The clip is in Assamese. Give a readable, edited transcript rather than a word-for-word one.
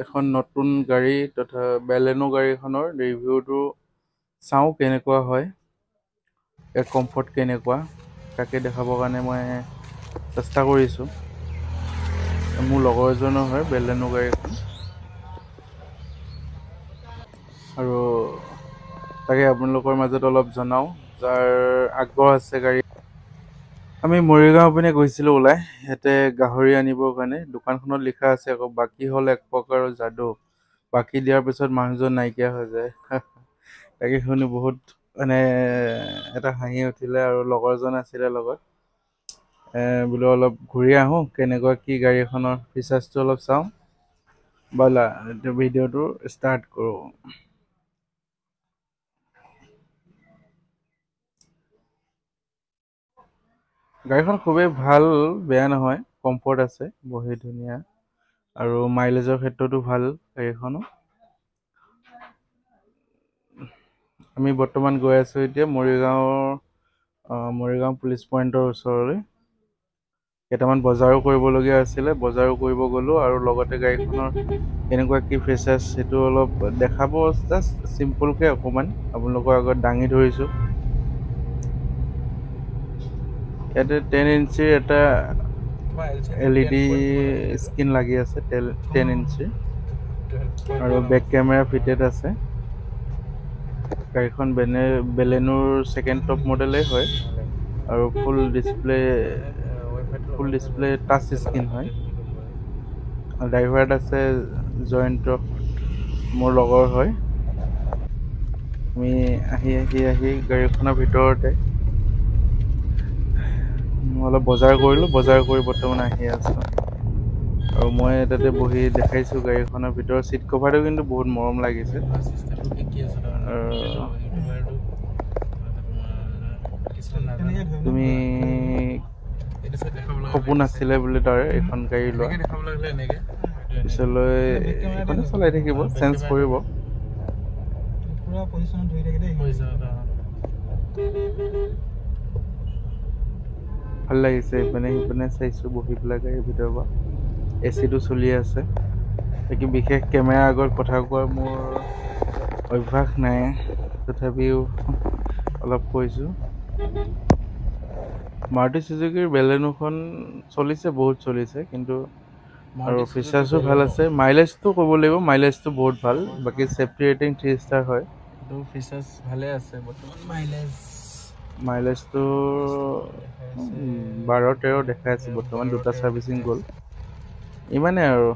এখন নতুন গাড়ী তথা বেলেনো গাড়ীখনৰ ৰিভিউটো চাওঁ কেনেকুৱা হয়, ইয়াৰ কমফৰ্ট কেনেকুৱা তাকে দেখাবৰ কাৰণে মই চেষ্টা কৰিছোঁ। মোৰ লগৰ এজনৰ হয় বেলেনো গাড়ীখন, আৰু তাকে আপোনালোকৰ মাজত অলপ জনাওঁ যাৰ আগ্ৰহ আছে গাড়ী। আমি মৰিগাঁও পিনে গৈছিলোঁ ওলাই, ইয়াতে গাহৰি আনিবৰ কাৰণে। দোকানখনত লিখা আছে আকৌ বাকী হ'ল এক প্ৰকাৰৰ যাদু, বাকী দিয়াৰ পিছত মানুহজন নাইকিয়া হৈ যায়। তাকে শুনি বহুত মানে এটা হাঁহি উঠিলে, আৰু লগৰজন আছিলে লগত। বোলো অলপ ঘূৰি আহোঁ, কেনেকুৱা কি গাড়ীখনৰ ফিচাৰ্ছটো অলপ চাওঁ। ব'লা ভিডিঅ'টো ষ্টাৰ্ট কৰোঁ। গাড়ীখন খুবেই ভাল, বেয়া নহয়, কমফৰ্ট আছে, বহি ধুনীয়া, আৰু মাইলেজৰ ক্ষেত্ৰতো ভাল গাড়ীখনো। আমি বৰ্তমান গৈ আছোঁ এতিয়া মৰিগাঁও পুলিচ পইণ্টৰ ওচৰলৈ। কেইটামান বজাৰো কৰিবলগীয়া আছিলে, বজাৰো কৰিব গ'লোঁ, আৰু লগতে গাড়ীখনৰ কেনেকুৱা কি ফিচাৰ্ছ সেইটো অলপ দেখাব, জাষ্ট চিম্পুলকৈ অকণমান আপোনালোকৰ আগত দাঙি ধৰিছোঁ। ইয়াতে 10 ইঞ্চিৰ এটা LED স্ক্ৰীন লাগি আছে, 10 ইঞ্চিৰ, আৰু বেক কেমেৰা ফিটেড আছে। গাড়ীখন বেলেনোৰ ছেকেণ্ড টপ মডেলেই হয়, আৰু ফুল ডিছপ্লে টাচ স্ক্ৰীন হয়। ড্ৰাইভাৰত আছে জয়ন্ত, মোৰ লগৰ হয়। আমি আহি গাড়ীখনৰ ভিতৰতে অলপ বজাৰ কৰিলোঁ, বজাৰ কৰি বৰ্তমান আহি আছোঁ। আৰু মই তাতে বহি দেখাইছোঁ গাড়ীখনৰ ভিতৰৰ ছিট কভাৰটো কিন্তু বহুত মৰম লাগিছে। তুমি সপোন আছিলে বুলি তাৰে এখন গাড়ী লোৱা, পিছলৈ এইখনে চলাই থাকিব, চেঞ্জ কৰিব। ভাল লাগিছে, ইপিনে সিপিনে চাইছোঁ বহি পেলাই গাড়ীৰ ভিতৰৰ পৰা। AC টো চলি আছে। বাকী বিশেষ কেমেৰাৰ আগত কথা কোৱাৰ মোৰ অভ্যাস নাই, তথাপিও অলপ কৈছোঁ। মাৰুতি চুজুকিৰ বেলেনোখন চলিছে, বহুত চলিছে, কিন্তু আৰু ফিচাৰ্ছো ভাল আছে। মাইলেজটো ক'ব লাগিব, মাইলেজটো বহুত ভাল। বাকী ছেফটি ৰেটিং 3 ষ্টাৰ হয়, ফিচাৰ্ছ ভালে আছে। বৰ্তমান মাইলেজটো 12-13 দেখাই আছে বৰ্তমান, দুটা ছাৰ্ভিচিং গ'ল। ইমানে আৰু